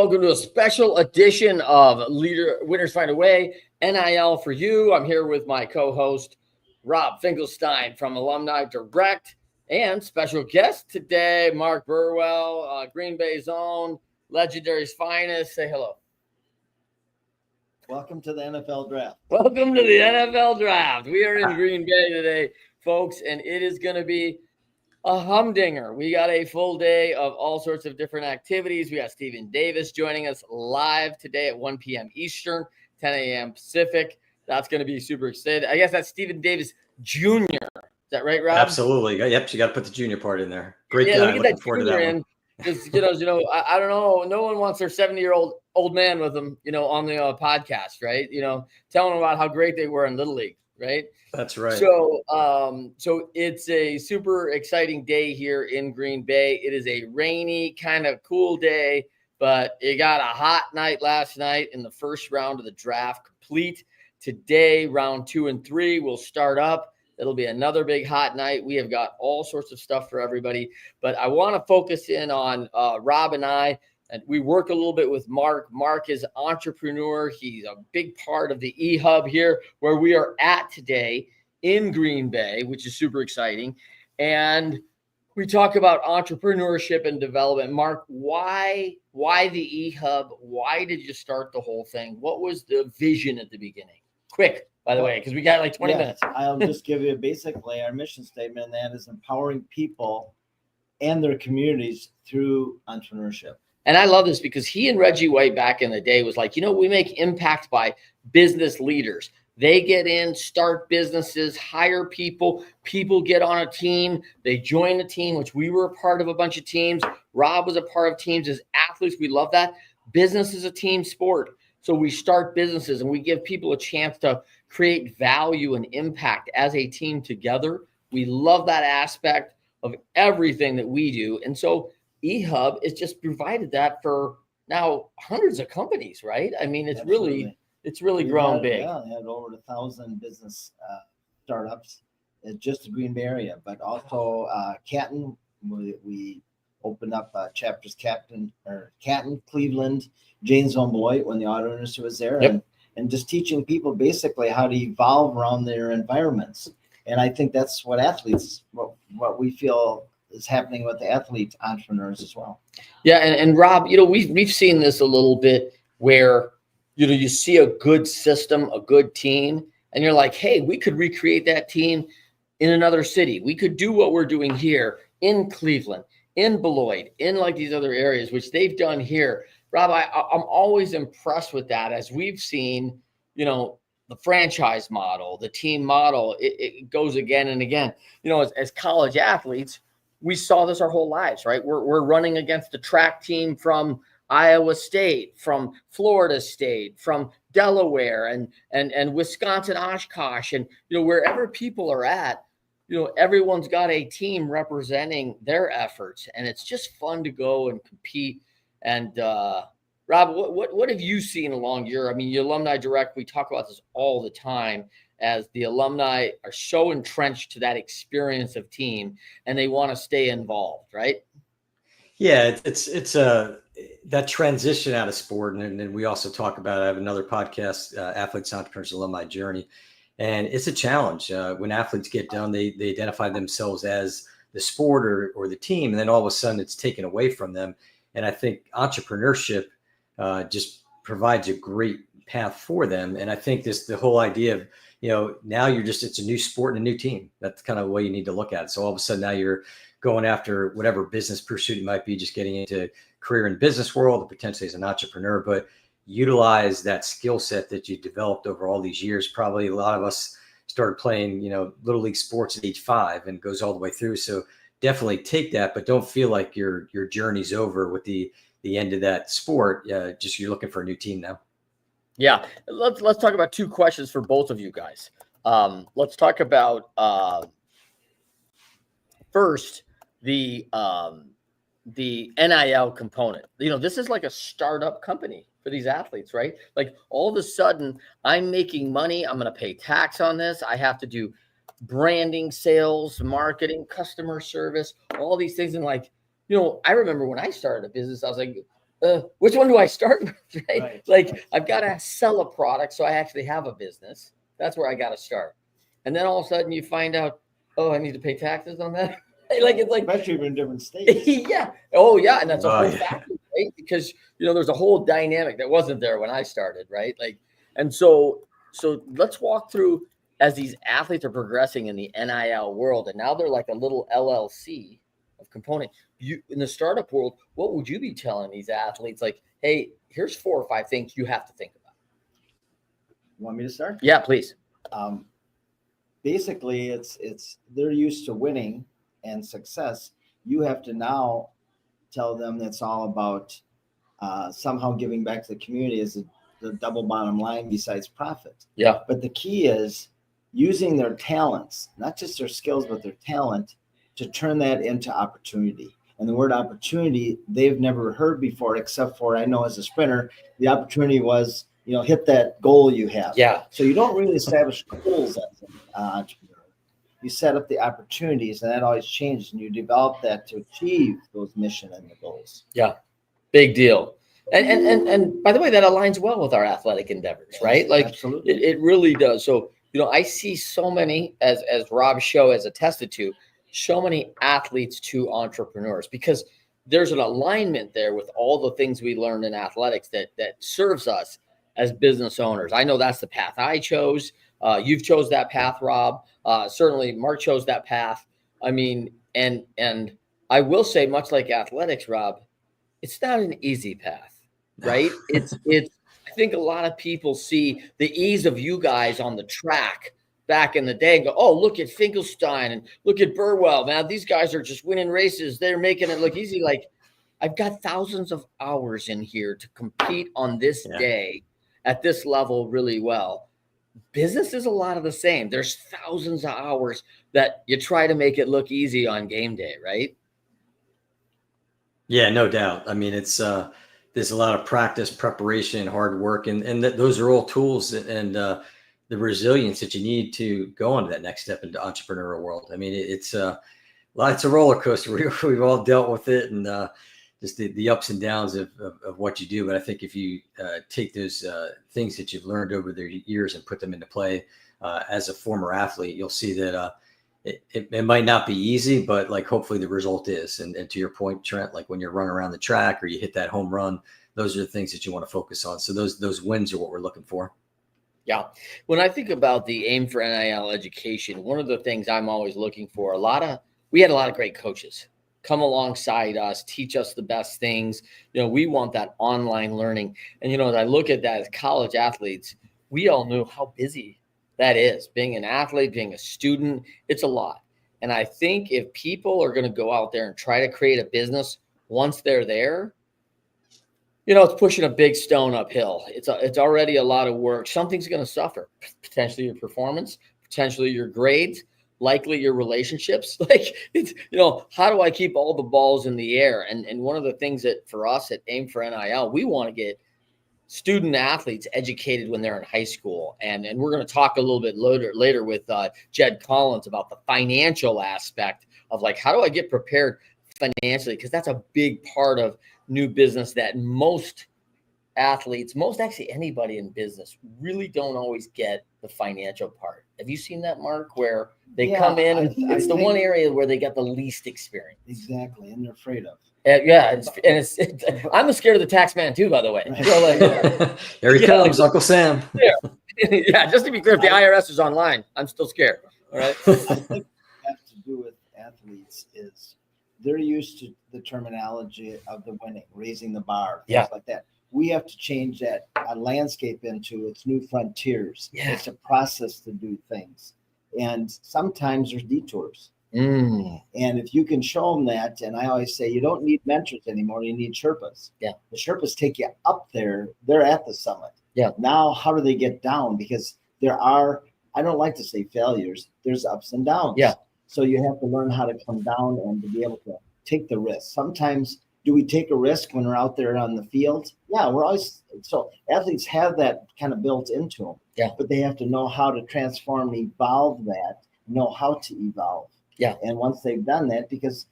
welcome to a special edition of Winners Find a Way, NIL for you. I'm here with my co-host, Rob Finkelstein from Alumni Direct, and special guest today, Mark Burwell, Green Bay's own, Legendary's finest. Say hello. Welcome to the NFL Draft. Welcome to the NFL Draft. We are in Green Bay today, folks, and it is going to be a humdinger. We got a full day of all sorts of different activities. We got Stephen Davis joining us live today at 1 p.m. Eastern, 10 a.m. Pacific. That's going to be super excited. I guess that's Stephen Davis Jr. Is that right, Rob? Absolutely. Yep, you got to put the junior part in there. Great guy. Let me get that junior in. Because, I don't know. No one wants their 70-year-old old man with them, on the podcast, right? Telling them about how great they were in Little League, right? That's right. So it's a super exciting day here in Green Bay. It is a rainy, kind of cool day, but it got a hot night last night in the first round of the draft complete. Today, round 2 and 3 will start up. It'll be another big hot night. We have got all sorts of stuff for everybody, but I want to focus in on Rob and I. And we work a little bit with Mark. Mark is an entrepreneur. He's a big part of the eHub here where we are at today in Green Bay, which is super exciting. And we talk about entrepreneurship and development. Mark, why the eHub? Why did you start the whole thing? What was the vision at the beginning? Quick, by the way, because we got like 20 minutes. I'll just give you basically our mission statement, and that is empowering people and their communities through entrepreneurship. And I love this because he and Reggie White back in the day was like, we make impact by business leaders. They get in, start businesses, hire people. People get on a team. They join a team, which we were a part of a bunch of teams. Rob was a part of teams as athletes. We love that. Business is a team sport. So we start businesses and we give people a chance to create value and impact as a team together. We love that aspect of everything that we do. And so eHub is just provided that for now hundreds of companies, right? I mean, it's really grown big. Yeah, they had over 1,000 business startups in just the Green Bay area, but also Canton. We opened up chapters Canton, Cleveland, Janesville, Beloit when the auto industry was there, yep. and just teaching people basically how to evolve around their environments. And I think that's what athletes, what we feel is happening with the athlete entrepreneurs as well. Yeah, and Rob, we've seen this a little bit where you see a good system, a good team, and you're like, hey, we could recreate that team in another city. We could do what we're doing here in Cleveland, in Beloit, in like these other areas, which they've done here. Rob, I'm always impressed with that as we've seen, the franchise model, the team model, it goes again and again. As college athletes, we saw this our whole lives, right? We're running against the track team from Iowa State, from Florida State, from Delaware, and Wisconsin Oshkosh, and wherever people are at, everyone's got a team representing their efforts, and it's just fun to go and compete. And Rob, what have you seen along your Alumni Direct? We talk about this all the time, as the alumni are so entrenched to that experience of team, and they want to stay involved, right? Yeah, it's that transition out of sport, and then we also talk about. I have another podcast, Athletes, Entrepreneurs, Alumni Journey, and it's a challenge when athletes get done. They identify themselves as the sport or the team, and then all of a sudden it's taken away from them. And I think entrepreneurship just provides a great path for them. And I think the whole idea of now it's a new sport and a new team. That's kind of the way you need to look at it. So all of a sudden now you're going after whatever business pursuit it might be, just getting into career in business world or potentially as an entrepreneur, but utilize that skill set that you developed over all these years. Probably a lot of us started playing, little league sports at age 5 and goes all the way through. So definitely take that, but don't feel like your journey's over with the end of that sport. Just you're looking for a new team now. Yeah, let's talk about 2 questions for both of you guys. Let's talk about first the NIL component. This is like a startup company for these athletes, right? Like all of a sudden, I'm making money. I'm going to pay tax on this. I have to do branding, sales, marketing, customer service, all these things. And I remember when I started a business, I was like, which one do I start with? Right? Right, Like right. I've got to sell a product so I actually have a business. That's where I got to start. And then all of a sudden you find out, oh, I need to pay taxes on that. Like it's like, Especially if you're in different states. yeah, oh yeah, and that's a Oh, whole yeah. factor, right? Because there's a whole dynamic that wasn't there when I started, right? Like, and so let's walk through as these athletes are progressing in the NIL world, and now they're like a little LLC of component. You in the startup world, what would you be telling these athletes? Like, hey, here's 4 or 5 things you have to think about. Want me to start? Yeah, please. Basically, it's they're used to winning and success. You have to now tell them that's all about somehow giving back to the community as the double bottom line besides profit. Yeah. But the key is using their talents, not just their skills, but their talent to turn that into opportunity. And the word opportunity, they've never heard before, except for, I know as a sprinter, the opportunity was, hit that goal you have. Yeah. So you don't really establish goals as an entrepreneur. You set up the opportunities, and that always changes, and you develop that to achieve those mission and the goals. Yeah. Big deal. And by the way, that aligns well with our athletic endeavors, right? Like Absolutely. it really does. So, I see so many, as Rob's show has attested to, so many athletes to entrepreneurs, because there's an alignment there with all the things we learned in athletics that serves us as business owners. I know that's the path I chose. You've chose that path, Rob. Certainly Mark chose that path. I mean, and I will say, much like athletics, Rob, it's not an easy path, right? It's I think a lot of people see the ease of you guys on the track back in the day and go, oh, look at Finkelstein and look at Burwell. Man, these guys are just winning races. They're making it look easy. Like, I've got thousands of hours in here to compete on this day at this level really well. Business is a lot of the same. There's thousands of hours that you try to make it look easy on game day, right? Yeah, no doubt. I mean, it's there's a lot of practice, preparation, hard work, and those are all tools and the resilience that you need to go on to that next step into entrepreneurial world. I mean, it's a roller coaster. We've all dealt with it, and just the ups and downs of what you do. But I think if you take those things that you've learned over the years and put them into play as a former athlete, you'll see that it might not be easy, but like hopefully the result is. And to your point, Trent, like when you're running around the track or you hit that home run, those are the things that you want to focus on. So those wins are what we're looking for. Yeah. When I think about the Aim for NIL education, one of the things I'm always looking for, we had a lot of great coaches come alongside us, teach us the best things. We want that online learning. And, as I look at that as college athletes, we all knew how busy that is. Being an athlete, being a student, it's a lot. And I think if people are going to go out there and try to create a business once they're there, it's pushing a big stone uphill. It's already a lot of work. Something's going to suffer, potentially your performance, potentially your grades, likely your relationships. Like it's, how do I keep all the balls in the air? And one of the things that for us at Aim for NIL, we want to get student athletes educated when they're in high school. And we're going to talk a little bit later with Jed Collins about the financial aspect of like, how do I get prepared financially? Because that's a big part of new business that most athletes, actually anybody in business, really don't always get the financial part. Have you seen that, Mark, where they come in and it's the one area where they get the least experience? Exactly, and they're afraid of. I'm scared of the tax man too, by the way. Right. So Here he comes, Uncle Sam. Yeah, just to be clear, if the IRS is online, I'm still scared. All right. I think what has to do with athletes is they're used to the terminology of the winning, raising the bar, things like that. We have to change that landscape into its new frontiers. Yeah. It's a process to do things. And sometimes there's detours. Mm. And if you can show them that, and I always say, you don't need mentors anymore, you need Sherpas. Yeah. The Sherpas take you up there. They're at the summit. Yeah. Now, how do they get down? Because there are, I don't like to say failures, there's ups and downs. Yeah. So you have to learn how to come down and to be able to take the risk. Sometimes, do we take a risk when we're out there on the field? Yeah, we're always, so athletes have that kind of built into them. Yeah. But they have to know how to transform, evolve that, know how to evolve. Yeah. And once they've done that, because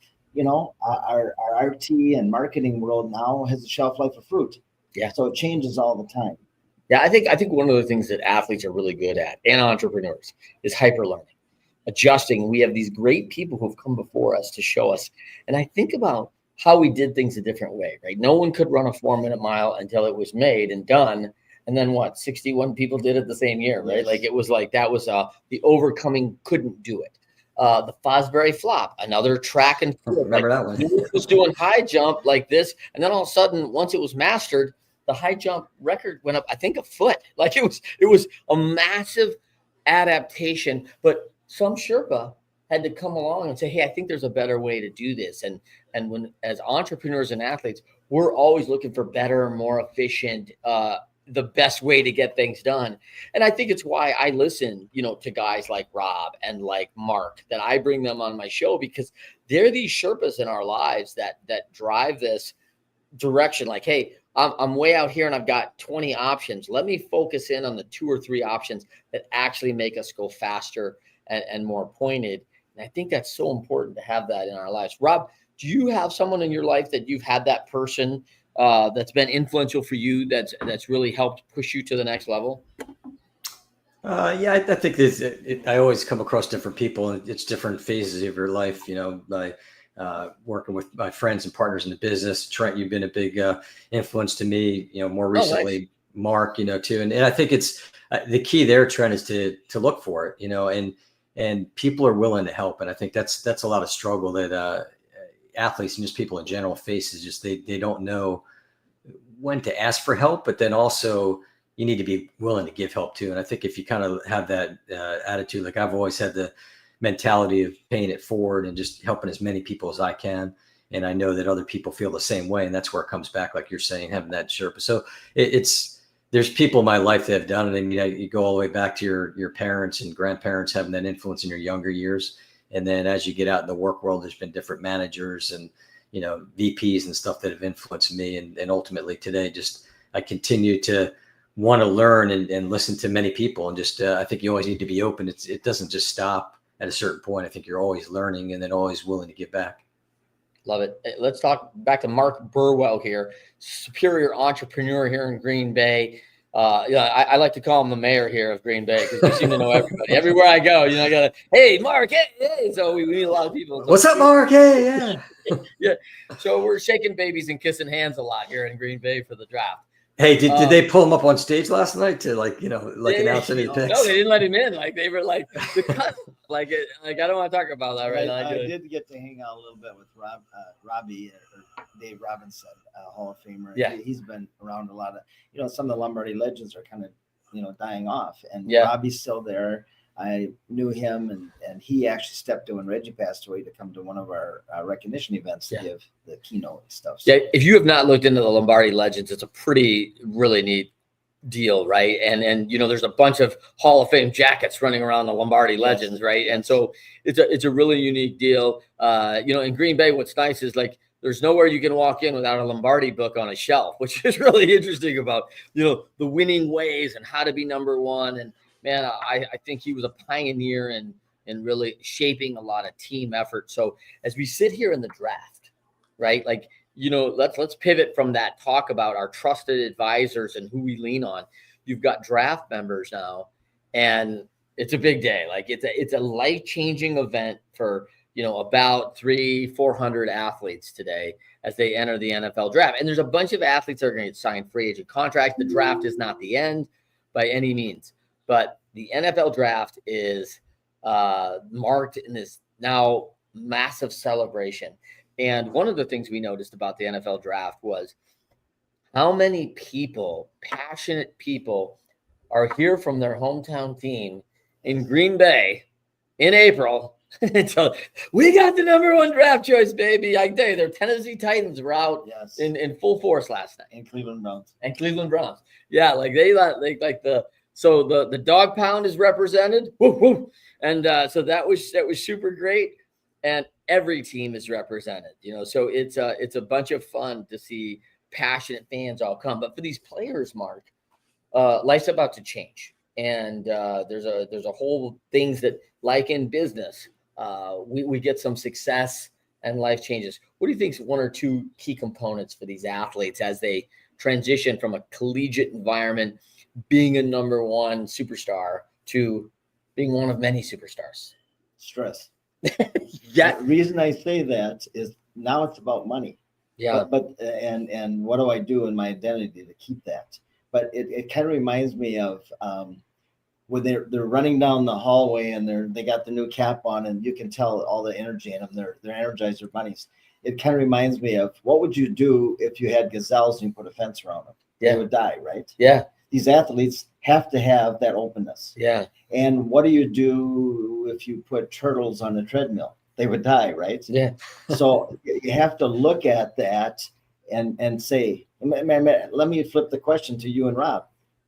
our RT and marketing world now has a shelf life of fruit. Yeah. So it changes all the time. Yeah, I think one of the things that athletes are really good at, and entrepreneurs, is hyper learning, adjusting. We have these great people who've come before us to show us. And I think about how we did things a different way, right? No one could run a 4-minute mile until it was made and done. And then what? 61 people did it the same year, right? Yes. Like it was like that was the overcoming couldn't do it. The Fosbury flop, another track and field. Remember like, that one? He was doing high jump like this, and then all of a sudden, once it was mastered, the high jump record went up, I think, a foot. Like it was a massive adaptation. But some Sherpa had to come along and say, "Hey, I think there's a better way to do this." And when as entrepreneurs and athletes, we're always looking for better, more efficient, the best way to get things done. And I think it's why I listen, to guys like Rob and like Mark, that I bring them on my show, because they're these Sherpas in our lives that drive this direction. Like, hey, I'm way out here and I've got 20 options. Let me focus in on the 2 or 3 options that actually make us go faster and more pointed. And I think that's so important to have that in our lives. Rob, do you have someone in your life that you've had that person that's been influential for you, that's really helped push you to the next level? Yeah, I think I always come across different people, and it's different phases of your life. By working with my friends and partners in the business. Trent, you've been a big influence to me. More recently, nice. Mark, too. And I think it's the key there, Trent, is to look for it. And people are willing to help. And I think that's a lot of struggle that athletes and just people in general face, is just they don't know when to ask for help, but then also you need to be willing to give help too. And I think if you kind of have that attitude, like I've always had the mentality of paying it forward and just helping as many people as I can. And I know that other people feel the same way. And that's where it comes back, like you're saying, having that Sherpa. So there's people in my life that have done it. I mean, you go all the way back to your parents and grandparents having that influence in your younger years. And then as you get out in the work world, there's been different managers and, VPs and stuff that have influenced me. And ultimately today, just, I continue to want to learn and listen to many people. And just, I think you always need to be open. It doesn't just stop at a certain point. I think you're always learning and then always willing to give back. Love it. Let's talk back to Mark Burwell here, superior entrepreneur here in Green Bay. I like to call him the mayor here of Green Bay, because we seem to know everybody. Everywhere I go, I gotta, hey, Mark, hey. So we meet a lot of people. What's up, Mark? Hey, yeah. Yeah. So we're shaking babies and kissing hands a lot here in Green Bay for the draft. Hey, did they pull him up on stage last night to announce any picks? No, they didn't let him in. Like they were like the cut. Like I don't want to talk about that right now. I did get to hang out a little bit with Robbie or Dave Robinson, Hall of Famer. Yeah, he's been around a lot of. Some of the Lombardi legends are kind of dying off, and Robbie's still there. I knew him, and he actually stepped in when Reggie passed away to come to one of our recognition events to give the keynote and stuff. So, if you have not looked into the Lombardi legends, it's a really neat deal, right? And there's a bunch of Hall of Fame jackets running around the Lombardi legends, right? And so it's a really unique deal. In Green Bay, what's nice is like there's nowhere you can walk in without a Lombardi book on a shelf, which is really interesting about the winning ways and how to be number one. And man, I think he was a pioneer in really shaping a lot of team effort. So as we sit here in the draft, right, like let's pivot from that talk about our trusted advisors and who we lean on. You've got draft members now, and it's a big day. Like it's a life-changing event for about 300-400 athletes today as they enter the NFL draft. And there's a bunch of athletes that are going to sign free agent contracts. The draft is not the end by any means, but the NFL draft is marked in this now massive celebration. And one of the things we noticed about the NFL draft was how many people, passionate people, are here from their hometown team in Green Bay in April. So we got the number one draft choice, baby. I can tell you, their Tennessee Titans were out in full force last night. And Cleveland Browns. Yeah, like they like the dog pound is represented. Woo, woo. And so that was super great. And every team is represented, so it's a bunch of fun to see passionate fans all come. But for these players, Mark, life's about to change. And there's a whole things that, like in business, we get some success and life changes. What do you think is one or two key components for these athletes as they transition from a collegiate environment, being a number one superstar, to being one of many superstars? Stress. Yeah. The reason I say that is now it's about money. Yeah. But and what do I do in my identity to keep that? But it kind of reminds me of when they're running down the hallway and they got the new cap on, and you can tell all the energy in them. They're energized, their bunnies. It kind of reminds me of what would you do if you had gazelles and you put a fence around them? Yeah. They would die, right? Yeah. These athletes have to have that openness. Yeah. And what do you do if you put turtles on a treadmill? They would die, right? Yeah. So you have to look at that and say, let me flip the question to you and Rob.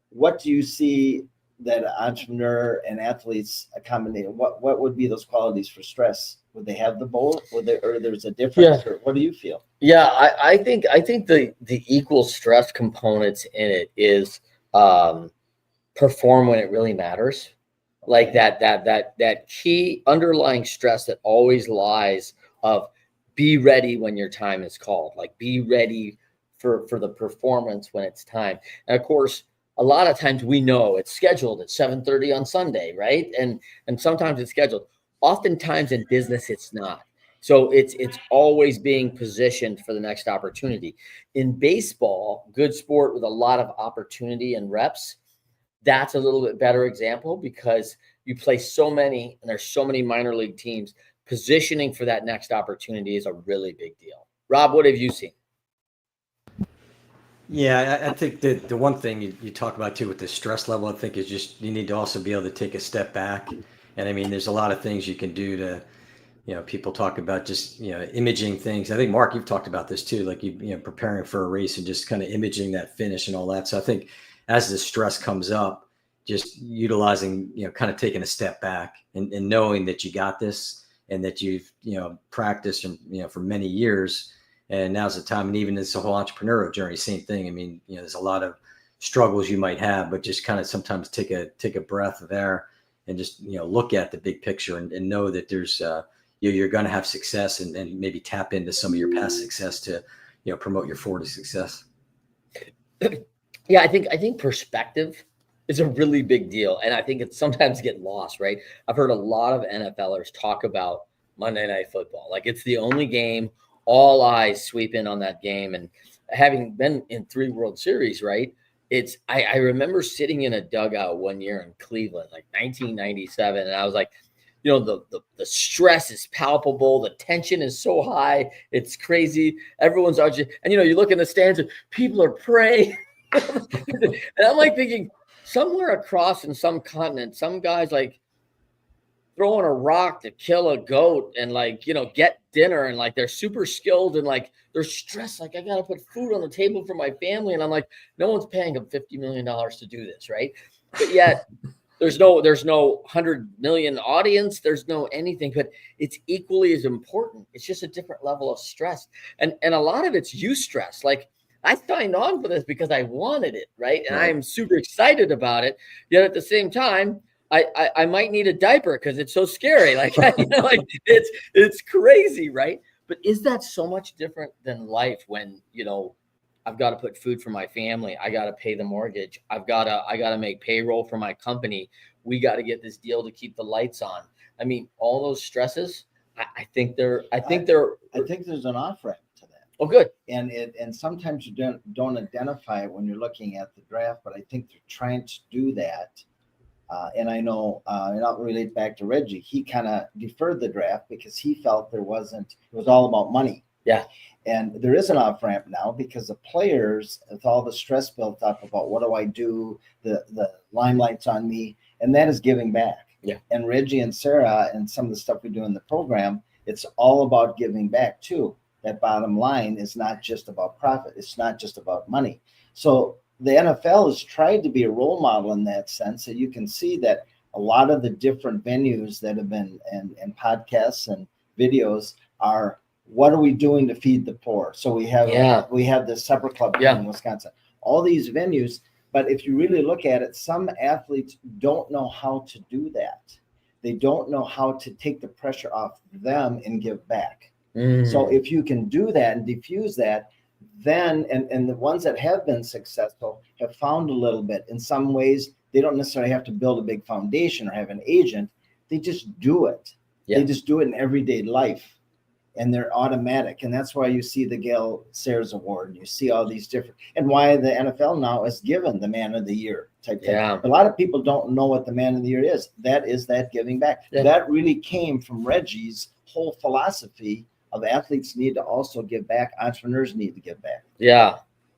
What do you see that entrepreneur and athletes accommodate? What would be those qualities for stress? Would they have the both? Or there's a difference? Yeah. Or what do you feel? Yeah, I think the equal stress components in it is perform when it really matters. Like that key underlying stress that always lies of be ready when your time is called. Like be ready for the performance when it's time. And of course, a lot of times we know it's scheduled at 7:30 on Sunday, right? And sometimes it's scheduled. Oftentimes in business, it's not. So it's always being positioned for the next opportunity. In baseball, good sport with a lot of opportunity and reps, that's a little bit better example because you play so many and there's so many minor league teams. Positioning for that next opportunity is a really big deal. Rob, what have you seen? Yeah, I think that the one thing you talk about too with the stress level, I think is just you need to also be able to take a step back. And I mean, there's a lot of things you can do to, people talk about just, imaging things. I think, Mark, you've talked about this too, like preparing for a race and just kind of imaging that finish and all that. So I think as the stress comes up, just utilizing, kind of taking a step back and knowing that you got this and that you've, practiced and, for many years. And now's the time. And even this whole entrepreneurial journey, same thing. I mean, there's a lot of struggles you might have, but just kind of sometimes take a breath there and just, look at the big picture and know that there's, you're going to have success and maybe tap into some of your past success to, promote your forward success. Yeah, I think perspective is a really big deal. And I think it's sometimes get lost, right? I've heard a lot of NFLers talk about Monday Night Football. Like it's the only game, all eyes sweep in on that game. And having been in 3 World Series, right? I remember sitting in a dugout one year in Cleveland, like 1997. And I was like, the stress is palpable. The tension is so high. It's crazy. Everyone's out. And, you look in the stands and people are praying. And I'm like thinking somewhere across in some continent, some guys like throwing a rock to kill a goat and get dinner and they're super skilled and they're stressed. Like I got to put food on the table for my family. And I'm like, no one's paying them $50 million to do this. Right. But yet there's no 100 million audience. There's no anything, but it's equally as important. It's just a different level of stress. And a lot of it's stress. Like I signed on for this because I wanted it. Right. And I'm super excited about it. Yet at the same time, I might need a diaper because it's so scary. It's crazy, right? But is that so much different than life when, I've got to put food for my family. I got to pay the mortgage. I got to make payroll for my company. We got to get this deal to keep the lights on. I mean, all those stresses, I think there's an off ramp to that. Oh, good. And sometimes you don't identify it when you're looking at the draft, but I think they're trying to do that. And I know, and I'll relate back to Reggie, he kind of deferred the draft because he felt it was all about money. Yeah. And there is an off ramp now because the players, with all the stress built up about what do I do, the limelight's on me, and that is giving back. Yeah. And Reggie and Sarah and some of the stuff we do in the program, it's all about giving back too. That bottom line is not just about profit. It's not just about money. So the NFL has tried to be a role model in that sense. So you can see that a lot of the different venues that have been and podcasts and videos are, what are we doing to feed the poor? So we have the Supper Club in Wisconsin, all these venues. But if you really look at it, some athletes don't know how to do that. They don't know how to take the pressure off them and give back. So if you can do that and diffuse that, then and the ones that have been successful have found a little bit. In some ways, they don't necessarily have to build a big foundation or have an agent. They just do it. Yeah. They just do it in everyday life, and they're automatic. And that's why you see the Gale Sayers Award, and you see all these different, and why the NFL now is given the Man of the Year type thing. Yeah. A lot of people don't know what the Man of the Year is. That is that giving back. Yeah. That really came from Reggie's whole philosophy of athletes need to also give back. Entrepreneurs need to give back. Yeah.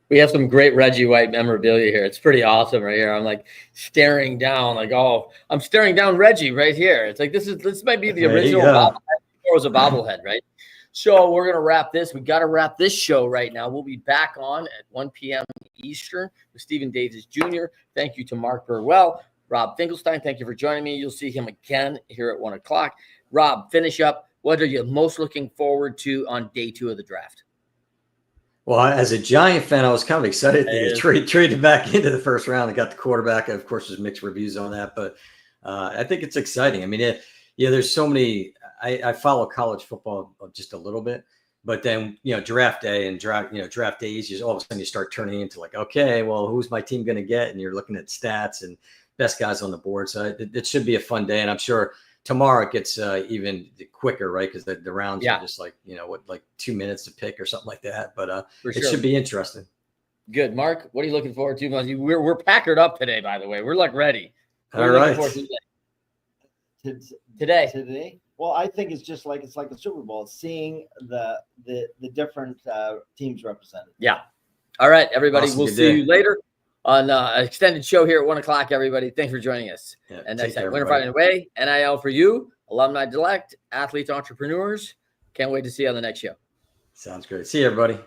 We have some great Reggie White memorabilia here. It's pretty awesome right here. I'm like staring down, like, oh, I'm staring down Reggie right here. It's like, this might be the There you original go. bobblehead before it was a bobblehead, right? So we're going to wrap this. We got to wrap this show right now. We'll be back on at 1 p.m. Eastern with Stephen Davis Jr. Thank you to Mark Burwell. Rob Finkelstein, thank you for joining me. You'll see him again here at 1 o'clock. Rob, finish up. What are you most looking forward to on day 2 of the draft? Well, as a Giant fan, I was kind of excited It to get traded back into the first round and got the quarterback. Of course, there's mixed reviews on that, but I think it's exciting. I mean, there's so many. I follow college football just a little bit, but then draft day and draft days, all of a sudden you start turning into like, okay, well, who's my team going to get? And you're looking at stats and best guys on the board. So it should be a fun day, and I'm sure tomorrow it gets even quicker, right? Because the rounds are just like, like 2 minutes to pick or something like that. But it should be interesting. Good. Mark, what are you looking forward to? We're packered up today, by the way. We're like ready. All right. Today? Well, I think it's just like, it's like the Super Bowl, seeing the different teams represented. Yeah. All right, everybody. Awesome. We'll Good see day. you later on an extended show here at 1 o'clock, everybody. Thanks for joining us. Yeah, And take next care, time, Winter everybody. Friday Away, NIL for you, Alumni Select, Athletes, Entrepreneurs. Can't wait to see you on the next show. Sounds great. See you, everybody.